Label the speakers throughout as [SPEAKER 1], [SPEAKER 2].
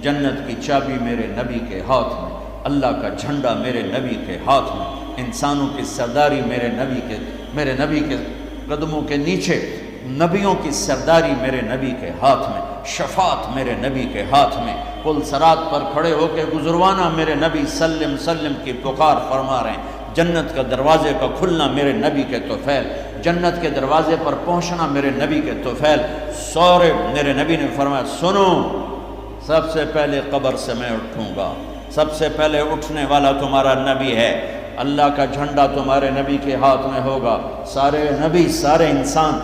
[SPEAKER 1] جنت کی چابی میرے نبی کے ہاتھ میں، اللہ کا جھنڈا میرے نبی کے ہاتھ میں، انسانوں کی سرداری میرے نبی کے قدموں کے نیچے، نبیوں کی سرداری میرے نبی کے ہاتھ میں، شفاعت میرے نبی کے ہاتھ میں، پل صراط پر کھڑے ہو کے گزروانا میرے نبی سلم سلم کی پکار فرما رہے ہیں، جنت کا دروازے کا کھلنا میرے نبی کے طفیل، جنت کے دروازے پر پہنچنا میرے نبی کے طفیل۔ سورے میرے نبی نے فرمایا سنو، سب سے پہلے قبر سے میں اٹھوں گا، سب سے پہلے اٹھنے والا تمہارا نبی ہے، اللہ کا جھنڈا تمہارے نبی کے ہاتھ میں ہوگا، سارے نبی سارے انسان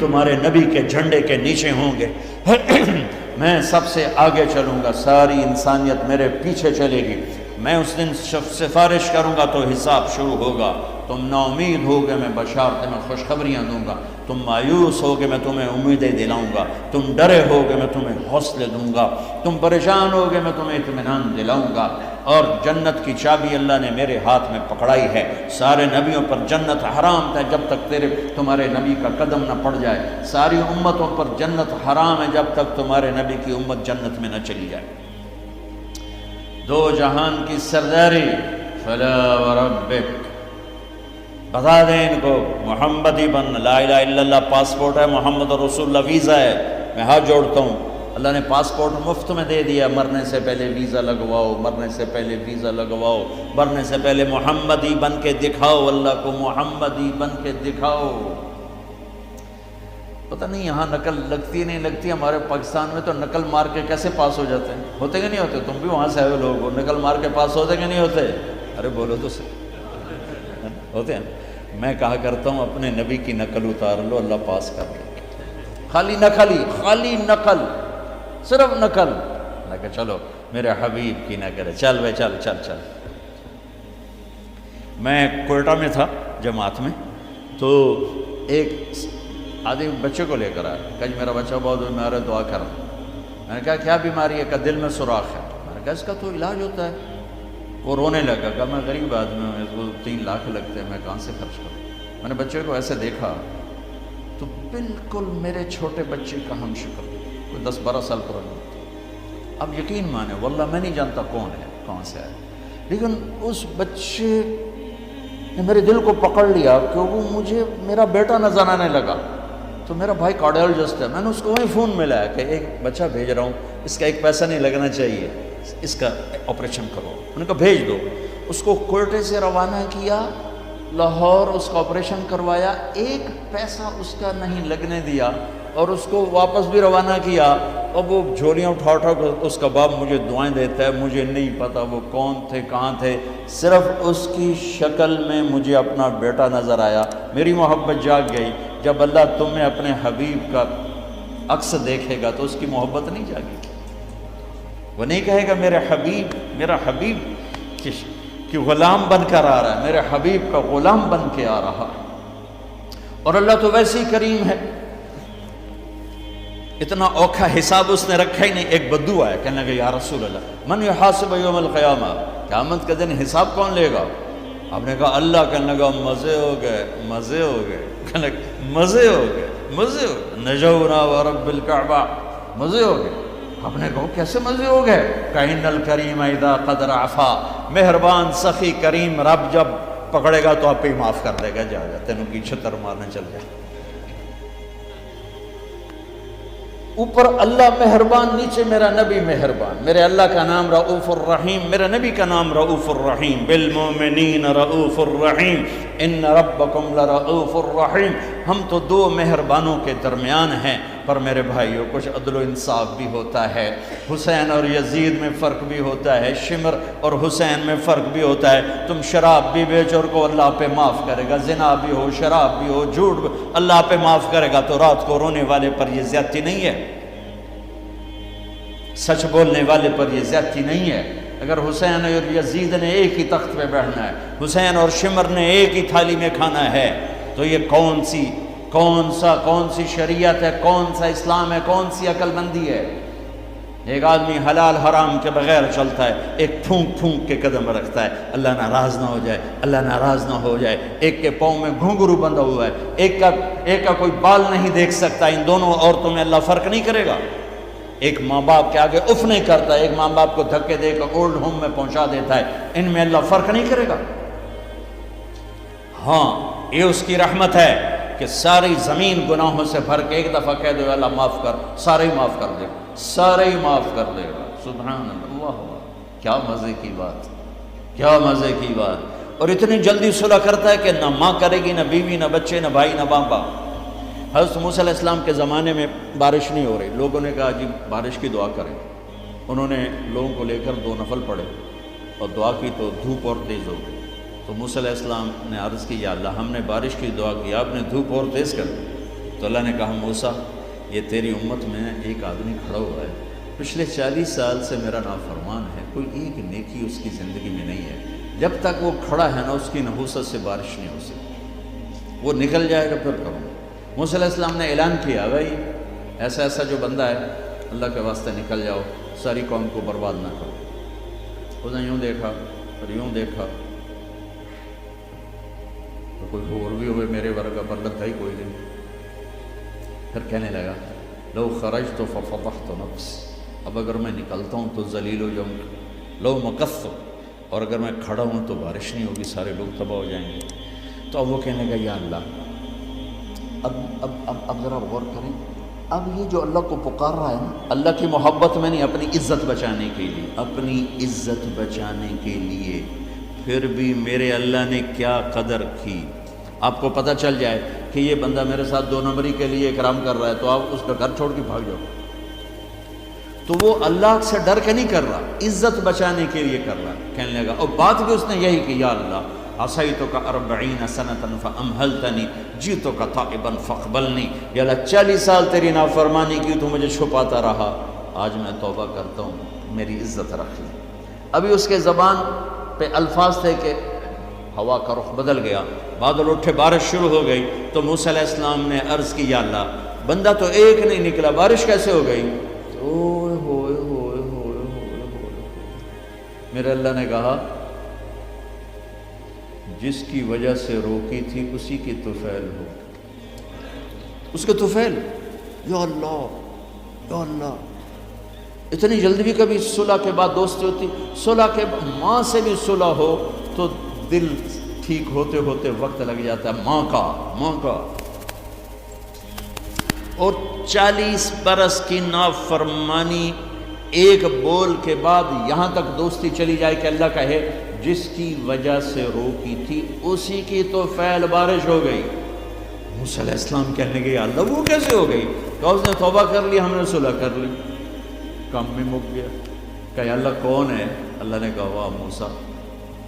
[SPEAKER 1] تمہارے نبی کے جھنڈے کے نیچے ہوں گے، میں سب سے آگے چلوں گا، ساری انسانیت میرے پیچھے چلے گی، میں اس دن سفارش کروں گا تو حساب شروع ہوگا، تم نا امید ہوگے میں بشارتیں میں خوشخبریاں دوں گا، تم مایوس ہوگے میں تمہیں امیدیں دلاؤں گا، تم ڈرے ہوگے میں تمہیں حوصلے دوں گا، تم پریشان ہوگے میں تمہیں اطمینان دلاؤں گا، اور جنت کی چابی اللہ نے میرے ہاتھ میں پکڑائی ہے، سارے نبیوں پر جنت حرام تھا جب تک تمہارے نبی کا قدم نہ پڑ جائے، ساری امتوں پر جنت حرام ہے جب تک تمہارے نبی کی امت جنت میں نہ چلی جائے۔ دو جہان کی سرداری، فلا وربک، بتا دیں ان کو محمدی بن، لا الہ الا اللہ پاسپورٹ ہے، محمد رسول اللہ ویزا ہے، میں ہاتھ جوڑتا ہوں، اللہ نے پاسپورٹ مفت میں دے دیا، مرنے سے پہلے ویزا لگواؤ، مرنے سے پہلے ویزا لگواؤ، مرنے سے پہلے محمدی بن کے دکھاؤ، اللہ کو محمدی بن کے دکھاؤ۔ پتہ نہیں یہاں نقل لگتی نہیں لگتی، ہمارے پاکستان میں تو نقل مار کے کیسے پاس ہو جاتے ہیں، ہوتے کہ نہیں ہوتے؟ تم بھی وہاں سے آئے لوگ ہو، نقل مار کے پاس ہوتے کہ نہیں ہوتے؟ ارے بولو تو صحیح، ہوتے ہیں۔ میں کہا کرتا ہوں اپنے نبی کی نقل اتار لو، اللہ پاس کر دے، خالی نقل، صرف نقل، اللہ کہ چلو میرے حبیب کی نہ کرے، چل بھائی چل چل چل۔ میں کوئٹہ میں تھا جماعت میں، تو ایک آدمی بچے کو لے کر آیا، کہا جی میرا بچہ بہت بیمار ہے، دعا کر۔ میں نے کہا کیا بیماری ہے؟ کہ دل میں سوراخ ہے۔ میں نے کہا اس کا تو علاج ہوتا ہے۔ وہ رونے لگا، کہا میں غریب آدمی ہوں، اس کو 3 لاکھ لگتے ہیں، میں کہاں سے خرچ کروں؟ میں نے بچے کو ایسے دیکھا تو بالکل میرے چھوٹے بچے کا ہم شکل، کوئی 10-12 سال پرانا۔ اب یقین مانے واللہ میں نہیں جانتا کون ہے، کہاں سے آیا، لیکن اس بچے نے میرے دل کو پکڑ لیا کہ وہ مجھے میرا بیٹا نظر آنے لگا۔ تو میرا بھائی کارڈیالوجسٹ ہے، میں نے اس کو وہیں فون ملایا کہ ایک بچہ بھیج رہا ہوں، اس کا 1 پیسہ نہیں لگنا چاہیے، اس کا آپریشن کرو۔ انہوں نے کہا بھیج دو۔ اس کو کوئٹے سے روانہ کیا، لاہور اس کا آپریشن کروایا، 1 پیسہ اس کا نہیں لگنے دیا، اور اس کو واپس بھی روانہ کیا۔ اب وہ جھولیاں اٹھا کر اس کا باپ مجھے دعائیں دیتا ہے، مجھے نہیں پتا وہ کون تھے کہاں تھے، صرف اس کی شکل میں مجھے اپنا بیٹا نظر آیا، میری محبت جاگ گئی۔ جب اللہ تمہیں اپنے حبیب کا عکس دیکھے گا تو اس کی محبت نہیں جاگے گی، وہ نہیں کہے گا میرا حبیب کہ غلام بن کر آ رہا ہے، میرے حبیب کا غلام بن کے آ رہا ہے۔ اور اللہ تو ویسے ہی کریم ہے، اتنا اوکھا حساب اس نے رکھا ہی نہیں۔ ایک بدو آیا، کہنے لگا یا رسول اللہ من یحاسب یوم القیامہ، قیامت کا دن حساب کون لے گا؟ آپ نے کہا اللہ۔ کہنے لگا مزے ہو گئے، کہنے لگا مزے ہو گئے، نجونا ورب الکعبہ، مزے ہو گئے۔ آپ نے کہا کیسے مزے ہو گئے؟ کہ ان الکریم اذا قدر عفا، مہربان سخی کریم رب جب پکڑے گا تو آپ ہی معاف کر دے گا، جا تینوں کی چھتر مارنے چل جائے۔ اوپر اللہ مہربان، نیچے میرا نبی مہربان۔ میرے اللہ کا نام رؤوف الرحیم، میرے نبی کا نام رؤوف الرحیم، بالمؤمنین رؤوف الرحیم، ان ربکم لرؤوف الرحیم۔ ہم تو 2 مہربانوں کے درمیان ہیں، پر میرے بھائیوں کچھ عدل و انصاف بھی ہوتا ہے، حسین اور یزید میں فرق بھی ہوتا ہے، شمر اور حسین میں فرق بھی ہوتا ہے۔ تم شراب بھی بیچو اور کو اللہ پہ معاف کرے گا، زنا بھی ہو، شراب بھی ہو، جھوٹ بھی اللہ پہ معاف کرے گا، تو رات کو رونے والے پر یہ زیادتی نہیں ہے، سچ بولنے والے پر یہ زیادتی نہیں ہے۔ اگر حسین اور یزید نے ایک ہی تخت پہ بیٹھنا ہے، حسین اور شمر نے ایک ہی تھالی میں کھانا ہے، تو یہ کون سی شریعت ہے، کون سا اسلام ہے، کون سی عقل مندی ہے؟ ایک آدمی حلال حرام کے بغیر چلتا ہے، ایک پھونک پھونک کے قدم رکھتا ہے، اللہ ناراض نہ ہو جائے، اللہ ناراض نہ ہو جائے۔ ایک کے پاؤں میں گھنگرو بندھا ہوا ہے، ایک کا کوئی بال نہیں دیکھ سکتا، ان دونوں عورتوں میں اللہ فرق نہیں کرے گا۔ ایک ماں باپ کے آگے اف نہیں کرتا، ایک ماں باپ کو دھکے دے کر اولڈ ہوم میں پہنچا دیتا ہے، ان میں اللہ فرق نہیں کرے گا؟ ہاں یہ اس کی رحمت ہے کہ ساری زمین گناہوں سے بھر کے ایک دفعہ کہہ دو اللہ معاف کر، سارے ہی معاف کر دے گا، سارے ہی معاف کر دے گا۔ سبحان اللہ، کیا مزے کی بات، کیا مزے کی بات۔ اور اتنی جلدی صلح کرتا ہے کہ نہ ماں کرے گی، نہ بیوی، نہ بچے، نہ بھائی، نہ باپ۔ حضرت موسیٰ علیہ السلام کے زمانے میں بارش نہیں ہو رہی، لوگوں نے کہا جی بارش کی دعا کریں۔ انہوں نے لوگوں کو لے کر 2 نفل پڑھے اور دعا کی تو دھوپ اور تیز ہو گئی۔ تو موسیٰ علیہ السلام نے عرض کی یا اللہ ہم نے بارش کی دعا کی، آپ نے دھوپ اور تیز کر دی۔ تو اللہ نے کہا موسیٰ یہ تیری امت میں ایک آدمی کھڑا ہوا ہے، پچھلے 40 سال سے میرا نافرمان ہے، کوئی ایک نیکی اس کی زندگی میں نہیں ہے، جب تک وہ کھڑا ہے نا اس کی نحوست سے بارش نہیں ہو سکتی، وہ نکل جائے گا پھر کروں۔ موسیٰ علیہ السلام نے اعلان کیا بھائی ایسا ایسا جو بندہ ہے اللہ کے واسطے نکل جاؤ، ساری قوم کو برباد نہ کرو۔ اس نے یوں دیکھا اور یوں دیکھا، تو کوئی اور بھی ہوئے میرے ورگا، پر لگتا ہی کوئی نہیں۔ پھر کہنے لگا لو خرجت ففضحت نفسی، اب اگر میں نکلتا ہوں تو ذلیل ہو جاؤں گا، لو مکثت، اور اگر میں کھڑا ہوں تو بارش نہیں ہوگی، سارے لوگ تباہ ہو جائیں گے۔ تو اب وہ کہنے لگا یا اللہ اب ذرا غور کریں، اب یہ جو اللہ کو پکار رہا ہے نا، اللہ کی محبت میں نہیں، اپنی عزت بچانے کے لیے، اپنی عزت بچانے کے لیے، پھر بھی میرے اللہ نے کیا قدر کی۔ آپ کو پتہ چل جائے کہ یہ بندہ میرے ساتھ 2 نمبری کے لیے اکرام کر رہا ہے تو آپ اس کا گھر چھوڑ کے بھاگ جاؤ۔ تو وہ اللہ سے ڈر کے نہیں کر رہا، عزت بچانے کے لیے کر رہا ہے۔ کہنے لگا، اور بات بھی اس نے یہی کی، یا اللہ عصیتک 40 سنۃ فامہلتنی جئتک تائبا فاقبلنی، یا اللہ 40 سال تیری نافرمانی کی تو مجھے چھپاتا رہا، آج میں توبہ کرتا ہوں، میری عزت رکھ لیں۔ ابھی اس کے زبان پہ الفاظ تھے کہ ہوا کا رخ بدل گیا، بادل اٹھے، بارش شروع ہو گئی۔ تو موسیٰ علیہ السلام نے عرض کی یا اللہ بندہ تو ایک نہیں نکلا، بارش کیسے ہو گئی؟ اوئے ہوئے ہوئے ہوئے ہوئے ہوئے، میرے اللہ نے کہا جس کی وجہ سے روکی تھی اسی کی طفیل ہو، اس کے طفیل۔ یا اللہ یا اللہ، اتنی جلدی بھی کبھی صلح کے بعد دوستی ہوتی؟ صلح کے ماں سے بھی صلح ہو تو دل ٹھیک ہوتے ہوتے وقت لگ جاتا ہے، ماں کا۔ اور 40 برس کی نافرمانی ایک بول کے بعد یہاں تک دوستی چلی جائے کہ اللہ کہے جس کی وجہ سے روکی تھی اسی کی تو فعل بارش ہو گئی۔ موسیٰ علیہ السلام کہنے گے یا اللہ وہ کیسے ہو گئی؟ تو اس نے توبہ کر لی، ہم نے صلح کر لی، کام بھی مک گیا۔ کہ یا اللہ کون ہے؟ اللہ نے کہا واہ موسیٰ،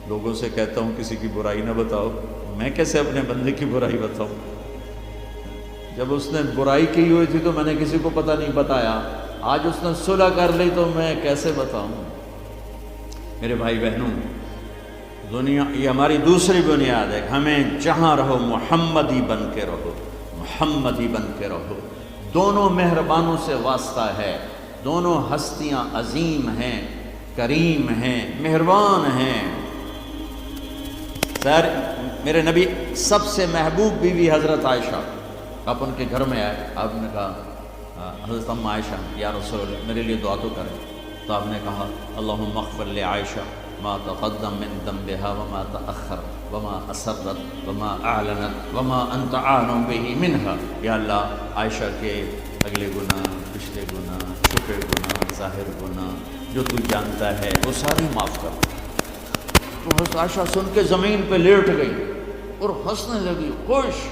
[SPEAKER 1] لوگوں سے کہتا ہوں کسی کی برائی نہ بتاؤ، میں کیسے اپنے بندے کی برائی بتاؤں؟ جب اس نے برائی کی ہوئی تھی تو میں نے کسی کو پتہ نہیں بتایا، آج اس نے صلح کر لی تو میں کیسے بتاؤں؟ میرے بھائی بہنوں، دنیا یہ ہماری دوسری بنیاد ہے، ہمیں جہاں رہو محمدی بن کے رہو، محمدی بن کے رہو۔ دونوں مہربانوں سے واسطہ ہے، دونوں ہستیاں عظیم ہیں، کریم ہیں، مہربان ہیں۔ سر میرے نبی سب سے محبوب بیوی حضرت عائشہ، آپ ان کے گھر میں آئے، آپ نے کہا حضرت ام عائشہ یا رسول اللہ میرے لیے دعا تو کریں۔ تو آپ نے کہا اللہم اغفر لعائشہ ما تقدم من ذنبها وما تأخر وما اسرت وما اعلنت وما انت عالم به منها، یا اللہ عائشہ کے اگلے گناہ، پچھلے گناہ، چھپے گناہ، ظاہر گناہ جو تو جانتا ہے وہ ساری معاف کر۔ تو حضرت عائشہ سن کے زمین پہ لیٹ گئی اور ہنسنے لگی، خوش۔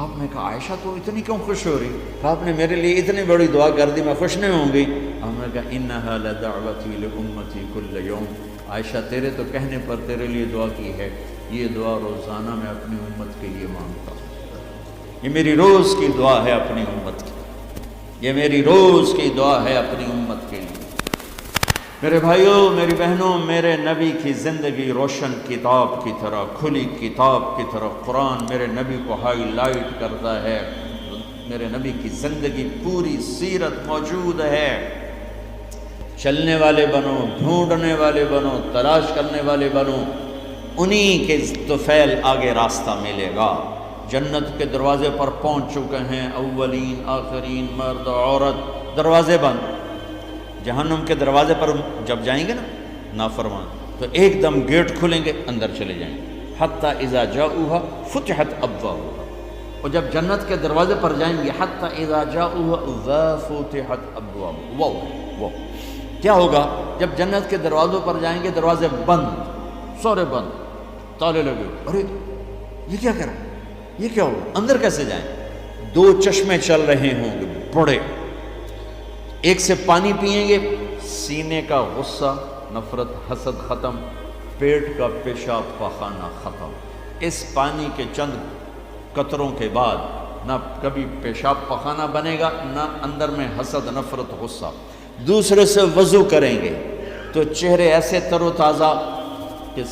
[SPEAKER 1] آپ نے کہا عائشہ تو اتنی کیوں خوش ہو رہی؟ آپ نے میرے لیے اتنی بڑی دعا کر دی، میں خوش نہیں ہوں گی؟ آپ نے کہا انہا لدعوتی لامتی کل یوم، عائشہ تیرے تو کہنے پر تیرے لیے دعا کی ہے، یہ دعا روزانہ میں اپنی امت کے لیے مانگتا ہوں، یہ میری روز کی دعا ہے اپنی امت کی، یہ میری روز کی دعا ہے اپنی امت کے لیے۔ میرے بھائیوں، میری بہنوں، میرے نبی کی زندگی روشن کتاب کی طرح، کھلی کتاب کی طرح قرآن میرے نبی کو ہائی لائٹ کرتا ہے۔ میرے نبی کی زندگی پوری سیرت موجود ہے۔ چلنے والے بنو، ڈھونڈنے والے بنو، تلاش کرنے والے بنو، انہی کے طفیل آگے راستہ ملے گا۔ جنت کے دروازے پر پہنچ چکے ہیں، اولین آخرین، مرد عورت، دروازے بند۔ جہنم کے دروازے پر جب جائیں گے نا نافرمان، تو ایک دم گیٹ کھلیں گے، اندر چلے جائیں گے، حتیٰ اذا جاؤها فتحت ابوابها، اور جب جنت کے دروازے پر جائیں گے حتیٰ اذا جاؤها وفتحت ابوابها، وہ کیا ہوگا؟ جب جنت کے دروازوں پر جائیں گے دروازے بند، سارے بند، تالے لگے، ارے یہ کیا کر رہا ہے، یہ کیا ہوگا، اندر کیسے جائیں؟ دو چشمے چل رہے ہوں گے بڑے، ایک سے پانی پئیں گے، سینے کا غصہ، نفرت، حسد ختم، پیٹ کا پیشاب پاخانہ ختم، اس پانی کے چند قطروں کے بعد نہ کبھی پیشاب پاخانہ بنے گا، نہ اندر میں حسد، نفرت، غصہ۔ دوسرے سے وضو کریں گے تو چہرے ایسے تر و تازہ کہ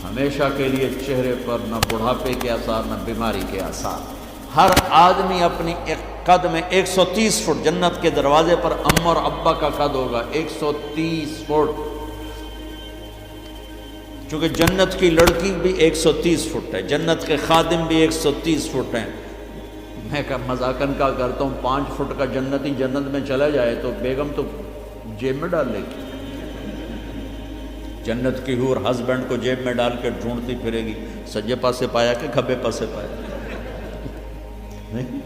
[SPEAKER 1] ہمیشہ کے لیے چہرے پر نہ بڑھاپے کے آثار نہ بیماری کے آثار۔ ہر آدمی اپنی ایک قد میں 130 فٹ، جنت کے دروازے پر اماں اور ابا کا قد ہوگا 130 فٹ، چونکہ جنت کی لڑکی بھی 130 فٹ ہے، جنت کے خادم بھی 130 فٹ ہیں۔ میں مذاقن کا کرتا ہوں 5 فٹ کا جنتی جنت میں چلا جائے تو بیگم تو جیب میں ڈال لے گی، جنت کی حور ہسبینڈ کو جیب میں ڈال کے ڈھونڈتی پھرے گی، سجے پاسے پایا کہ کھبے پاسے پایا، نہیں؟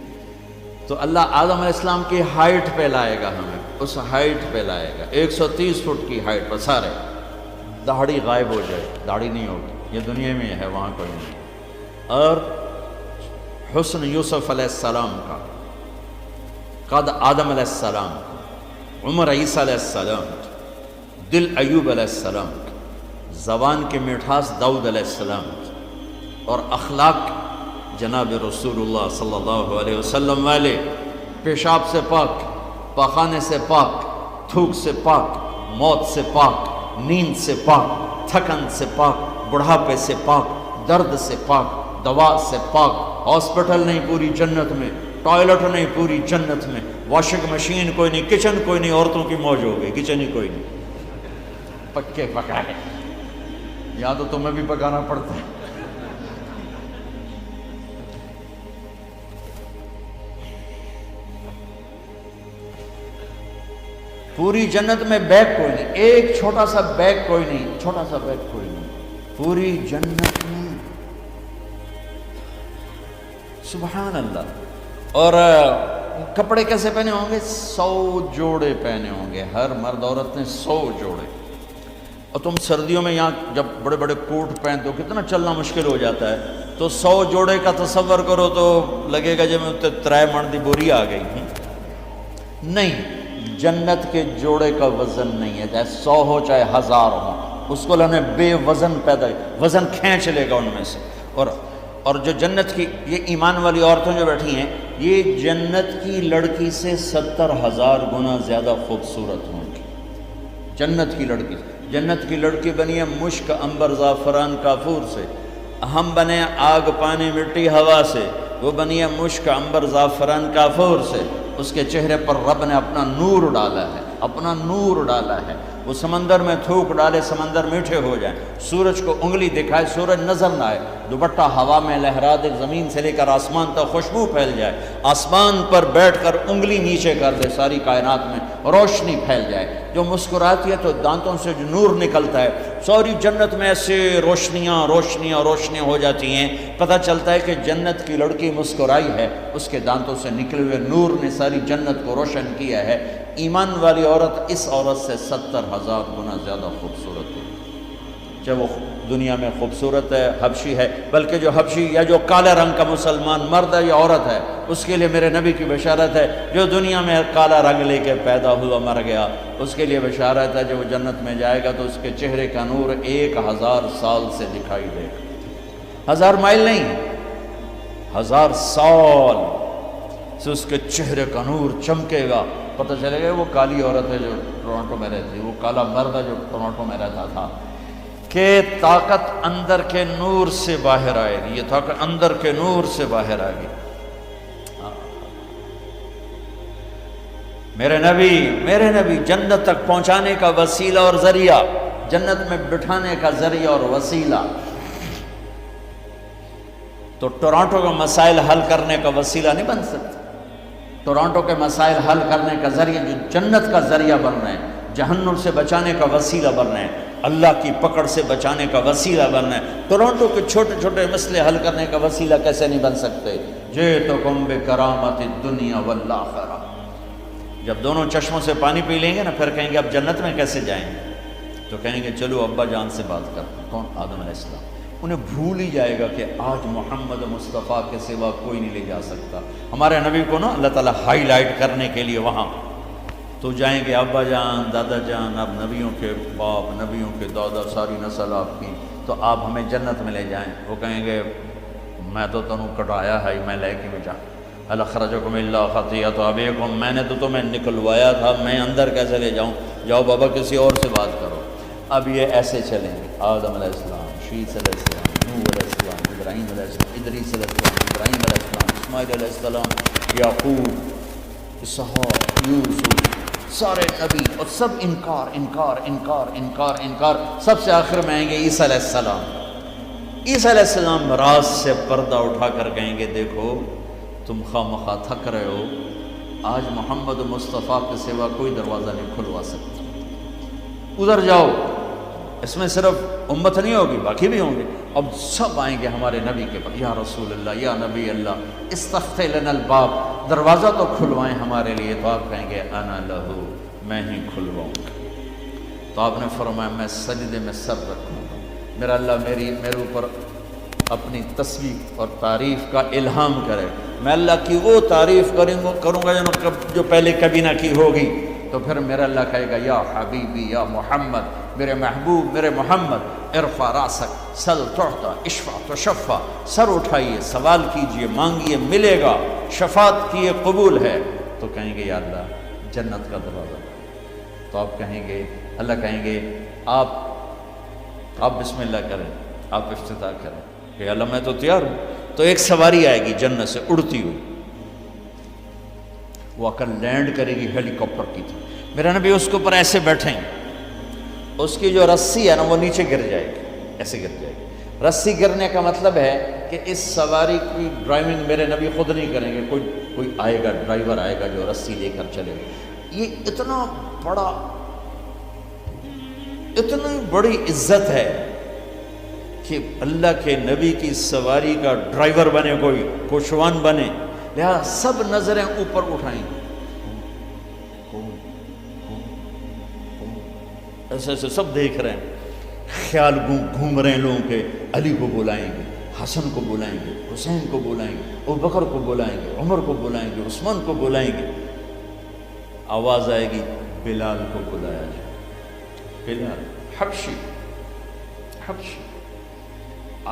[SPEAKER 1] تو اللہ آدم علیہ السلام کی ہائٹ پہ لائے گا، ہمیں اس ہائٹ پہ لائے گا، 130 فٹ کی ہائٹ پر، سارے داڑھی غائب ہو جائے، داڑھی نہیں ہوگی، یہ دنیا میں ہے، وہاں کوئی نہیں۔ اور حسن یوسف علیہ السلام کا، قد آدم علیہ السلام کا، عمر عیسیٰ علیہ السلام، دل ایوب علیہ السلام، زبان کی مٹھاس داؤد علیہ السلام، اور اخلاق جناب رسول اللہ صلی اللہ علیہ وسلم والے، پیشاب سے پاک، پاخانے سے پاک، تھوک سے پاک، موت سے پاک، نیند سے پاک، تھکن سے پاک، بڑھاپے سے پاک، درد سے پاک، دوا سے پاک، ہاسپٹل نہیں پوری جنت میں، ٹوائلٹ نہیں پوری جنت میں، واشنگ مشین کوئی نہیں، کچن کوئی نہیں، عورتوں کی موج ہو گئی، کچن ہی کوئی نہیں، پکے پکائے، یا تو تمہیں بھی پکانا پڑتا ہے۔ پوری جنت میں بیگ کوئی نہیں، ایک چھوٹا سا بیگ کوئی نہیں، چھوٹا سا بیگ کوئی نہیں پوری جنت میں، سبحان اللہ۔ اور کپڑے کیسے پہنے ہوں گے؟ 100 جوڑے پہنے ہوں گے، ہر مرد عورت نے 100 جوڑے۔ اور تم سردیوں میں یہاں جب بڑے بڑے کوٹ پہنتے ہو کتنا چلنا مشکل ہو جاتا ہے، تو 100 جوڑے کا تصور کرو تو لگے گا جب اتنے 3 من دی بوری آ گئی۔ نہیں، جنت کے جوڑے کا وزن نہیں ہے، چاہے 100 ہو چاہے 1000 ہو، اس کو اللہ نے بے وزن پیدا کیا، وزن کھینچ لے گا ان میں سے۔ اور جو جنت کی یہ ایمان والی عورتیں جو بیٹھی ہیں، یہ جنت کی لڑکی سے 70,000 گنا زیادہ خوبصورت ہوں گی۔ جنت کی لڑکی، جنت کی لڑکی بنی ہے مشک، عنبر، زعفران، کافور سے، ہم بنے آگ، پانی، مٹی، ہوا سے، وہ بنی ہے مشک، عنبر، زعفران، کافور سے۔ اس کے چہرے پر رب نے اپنا نور ڈالا ہے، اپنا نور ڈالا ہے۔ وہ سمندر میں تھوک ڈالے، سمندر میٹھے ہو جائیں، سورج کو انگلی دکھائے، سورج نظر نہ آئے، دوپٹہ ہوا میں لہرا دے، زمین سے لے کر آسمان تک خوشبو پھیل جائے، آسمان پر بیٹھ کر انگلی نیچے کر دے، ساری کائنات میں روشنی پھیل جائے، جو مسکراتی ہے تو دانتوں سے جو نور نکلتا ہے، ساری جنت میں ایسے روشنیاں روشنیاں روشنیاں ہو جاتی ہیں، پتہ چلتا ہے کہ جنت کی لڑکی مسکرائی ہے، اس کے دانتوں سے نکلے ہوئے نور نے ساری جنت کو روشن کیا ہے۔ ایمان والی عورت اس عورت سے 70,000 گنا زیادہ خوبصورت ہے، چاہے وہ دنیا میں خوبصورت ہے، حبشی ہے، بلکہ جو حبشی یا جو کالے رنگ کا مسلمان مرد ہے یا عورت ہے، اس کے لیے میرے نبی کی بشارت ہے، جو دنیا میں کالا رنگ لے کے پیدا ہوا مر گیا، اس کے لیے بشارت ہے جو وہ جنت میں جائے گا تو اس کے چہرے کا نور 1000 سال سے دکھائی دے گا، 1000 مائل نہیں، 1000 سال سے اس کے چہرے کا نور چمکے گا، پتہ چلے گا وہ کالی عورت ہے جو ٹورانٹو میں رہتی، وہ کالا مرد ہے جو ٹورانٹو میں رہتا تھا، کہ طاقت اندر کے نور سے باہر آئے گی، یہ طاقت اندر کے نور سے باہر آئے گی۔ میرے نبی جنت تک پہنچانے کا وسیلہ اور ذریعہ، جنت میں بٹھانے کا ذریعہ اور وسیلہ، تو ٹورانٹو کا مسائل حل کرنے کا وسیلہ نہیں بن سکتا، ٹورانٹو کے مسائل حل کرنے کا ذریعہ، جو جنت کا ذریعہ بن رہے ہیں، جہنم سے بچانے کا وسیلہ بن رہے ہیں، اللہ کی پکڑ سے بچانے کا وسیلہ بن رہے ہیں، ٹورانٹو کے چھوٹے چھوٹے مسئلے حل کرنے کا وسیلہ کیسے نہیں بن سکتے؟ جئتکم بکرامت الدنیا والآخرہ۔ جب دونوں چشموں سے پانی پی لیں گے نا، پھر کہیں گے اب جنت میں کیسے جائیں گے؟ تو کہیں گے چلو ابا جان سے بات کرتے ہیں۔ کون؟ آدم علیہ السلام۔ انہیں بھول ہی جائے گا کہ آج محمد مصطفیٰ کے سوا کوئی نہیں لے جا سکتا۔ ہمارے نبی کو نا اللہ تعالیٰ ہائی لائٹ کرنے کے لیے وہاں تو جائیں گے، ابا جان، دادا جان، اب نبیوں کے باپ، نبیوں کے دادا، ساری نسل آپ کی، تو آپ ہمیں جنت میں لے جائیں۔ وہ کہیں گے میں تو تنوں کٹایا ہے، میں لے کے بھی جاؤں۔ الاخرجکم اللہ خطیئۃ ابیکم، میں نے تو تمہیں نکلوایا تھا، میں اندر کیسے لے جاؤں؟ جاؤ بابا کسی اور سے بات کرو۔ اب یہ ایسے چلیں گے، آدم علیہ السلام، شیث علیہ السلام، نوح علیہ السلام، ابراہیم علیہ السلام، ادریس علیہ السلام، ابراہیم علیہ السلام، اسماعیل علیہ السلام، یعقوب، اسحاق، یوسف، سارے نبی، اور سب انکار انکار انکار انکار انکار۔ سب سے آخر میں آئیں گے عیسیٰ علیہ السلام۔ عیسیٰ علیہ السلام راز سے پردہ اٹھا کر کہیں گے دیکھو تم خواہ مخواہ تھک رہے ہو، آج محمد مصطفیٰ کے سوا کوئی دروازہ نہیں کھلوا سکتا، ادھر جاؤ۔ اس میں صرف امت نہیں ہوگی، باقی بھی ہوں گے۔ اب سب آئیں گے ہمارے نبی کے پاس، یا رسول اللہ، یا نبی اللہ، استفتح لنا الباب، دروازہ تو کھلوائیں ہمارے لیے۔ تو آپ کہیں گے انا لہو، میں ہی کھلواؤں گا۔ تو آپ نے فرمایا میں سجدے میں سر رکھوں گا، میرا اللہ میرے اوپر اپنی تسبیح اور تعریف کا الہام کرے، میں اللہ کی وہ تعریف کروں گا جو پہلے کبھی نہ کی ہوگی۔ تو پھر میرا اللہ کہے گا یا حبیبی یا محمد، میرے محبوب، میرے محمد، ارفع راسک سل تعطا اشفع تشفع، سر اٹھائیے، سوال کیجئے، مانگیے، ملے گا، شفاعت کیے قبول ہے۔ تو کہیں گے یا اللہ جنت کا دروازہ۔ تو آپ کہیں گے، اللہ کہیں گے آپ بسم اللہ کریں، آپ افتتاح کریں کہ اللہ میں تو تیار ہوں۔ تو ایک سواری آئے گی جنت سے اڑتی ہوئی، وہ کل لینڈ کرے گی ہیلی کاپٹر کی تھی، میرا نبی اس کے اوپر ایسے بیٹھیں گے، اس کی جو رسی ہے نا وہ نیچے گر جائے گی، ایسے گر جائے گی۔ رسی گرنے کا مطلب ہے کہ اس سواری کی ڈرائیونگ میرے نبی خود نہیں کریں گے، کوئی آئے گا، ڈرائیور آئے گا جو رسی لے کر چلے گا۔ یہ اتنی بڑی عزت ہے کہ اللہ کے نبی کی سواری کا ڈرائیور بنے، کوئی کوشوان بنے، لہذا سب نظریں اوپر اٹھائیں، ایسے ایسے سب دیکھ رہے ہیں، خیال گھوم رہے ہیں لوگوں کے، علی کو بلائیں گے، حسن کو بلائیں گے، حسین کو بلائیں گے، ابوبکر کو بلائیں گے، عمر کو بلائیں گے، عثمان کو بلائیں گے۔ آواز آئے گی بلال کو بلایا جائے، بلال حبشی،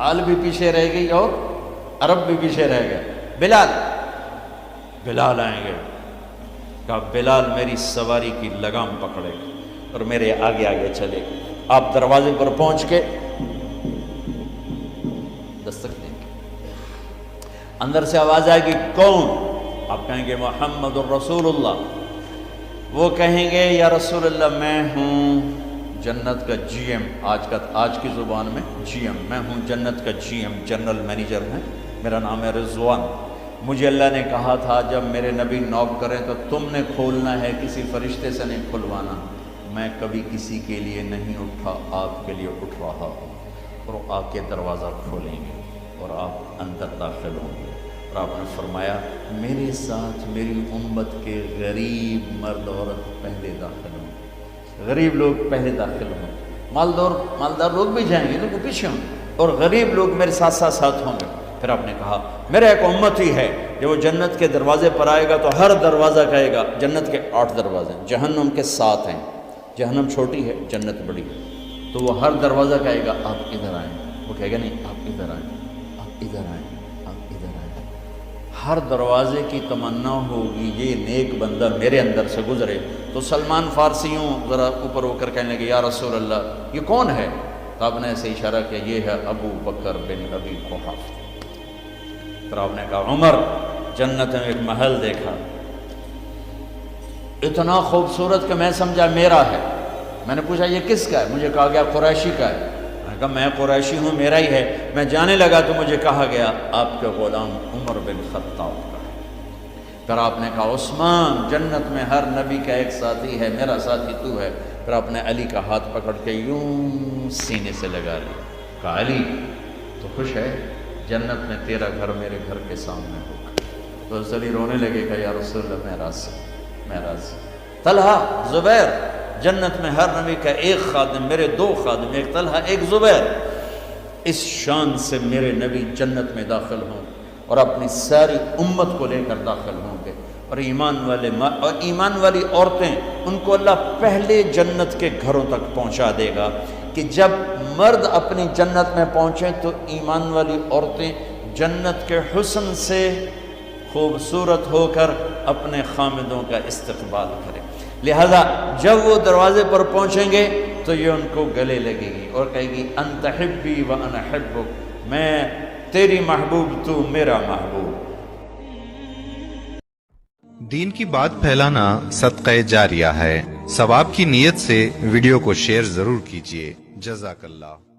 [SPEAKER 1] آل بھی پیچھے رہ گئی اور عرب بھی پیچھے رہ گئے، بلال آئیں گے، کہا بلال میری سواری کی لگام پکڑے گا اور میرے آگے آگے چلے گا۔ آپ دروازے پر پہنچ کے دستک دیں گے، اندر سے آواز آئے گی کون؟ آپ کہیں گے محمد الرسول اللہ۔ وہ کہیں گے یا رسول اللہ میں ہوں جنت کا جی ایم، آج کی زبان میں جی ایم، میں ہوں جنت کا جی ایم، جنرل مینیجر ہے، میرا نام ہے رضوان۔ مجھے اللہ نے کہا تھا جب میرے نبی نوک کریں تو تم نے کھولنا ہے، کسی فرشتے سے نہیں کھلوانا۔ میں کبھی کسی کے لیے نہیں اٹھا، آپ کے لیے اٹھ رہا ہوں، اور آ کے دروازہ کھولیں گے اور آپ اندر داخل ہوں گے۔ اور آپ نے فرمایا میرے ساتھ میری امت کے غریب مرد عورت پہلے داخل ہوں گے، غریب لوگ پہلے داخل ہوں گے، مالدار لوگ بھی جائیں گے، لوگ پیچھے ہوں گے، اور غریب لوگ میرے ساتھ ہوں گے۔ پھر آپ نے کہا میرا ایک امت ہی ہے جب وہ جنت کے دروازے پر آئے گا تو ہر دروازہ کہے گا، جنت کے 8 دروازے ہیں، جہنم کے 7 ہیں، جہنم چھوٹی ہے، جنت بڑی ہے، تو وہ ہر دروازہ کہے گا آپ ادھر آئیں، وہ کہے گا نہیں آپ ادھر آئیں، آپ ادھر آئیں، آپ ادھر آئیں۔ ہر دروازے کی تمنا ہوگی یہ نیک بندہ میرے اندر سے گزرے۔ تو سلمان فارسیوں ذرا اوپر ہو کر کہنے لگے یا رسول اللہ یہ کون ہے؟ تو آپ نے ایسے اشارہ کیا یہ ہے ابو بکر بن ابی قحافہ۔ پھر آپ نے کہا عمر، جنت میں ایک محل دیکھا اتنا خوبصورت کہ میں سمجھا میرا ہے۔ میں نے پوچھا یہ کس کا ہے؟ مجھے کہا گیا قریشی کا ہے۔ میں نے کہا میں قریشی ہوں، میرا ہی ہے۔ میں جانے لگا تو مجھے کہا گیا آپ کے غلام عمر بن خطاب کا ہے۔ پھر آپ نے کہا عثمان جنت میں ہر نبی کا ایک ساتھی ہے، میرا ساتھی تو ہے۔ پھر آپ نے علی کا ہاتھ پکڑ کے یوں سینے سے لگا لیا، کہا علی تو خوش ہے، جنت میں تیرا گھر میرے گھر کے سامنے ہوگا۔ تو علی رونے لگے کہ یا رسول اللہ میں راضی، میں راضی۔ طلحہ زبیر، جنت میں ہر نبی کا ایک خادم، میرے دو خادم، ایک طلحہ ایک زبیر، اس شان سے میرے نبی جنت میں داخل ہوں اور اپنی ساری امت کو لے کر داخل ہوں گے۔ اور ایمان والی عورتیں، ان کو اللہ پہلے جنت کے گھروں تک پہنچا دے گا کہ جب مرد اپنی جنت میں پہنچیں تو ایمان والی عورتیں جنت کے حسن سے خوبصورت ہو کر اپنے خامدوں کا استقبال کریں۔ لہذا جب وہ دروازے پر پہنچیں گے تو یہ ان کو گلے لگے گی اور کہے گی انت حبی و انا حبک، میں تیری محبوب تو میرا محبوب۔
[SPEAKER 2] دین کی بات پھیلانا صدقہ جاریہ ہے، ثواب کی نیت سے ویڈیو کو شیئر ضرور کیجیے۔ جزاک اللہ۔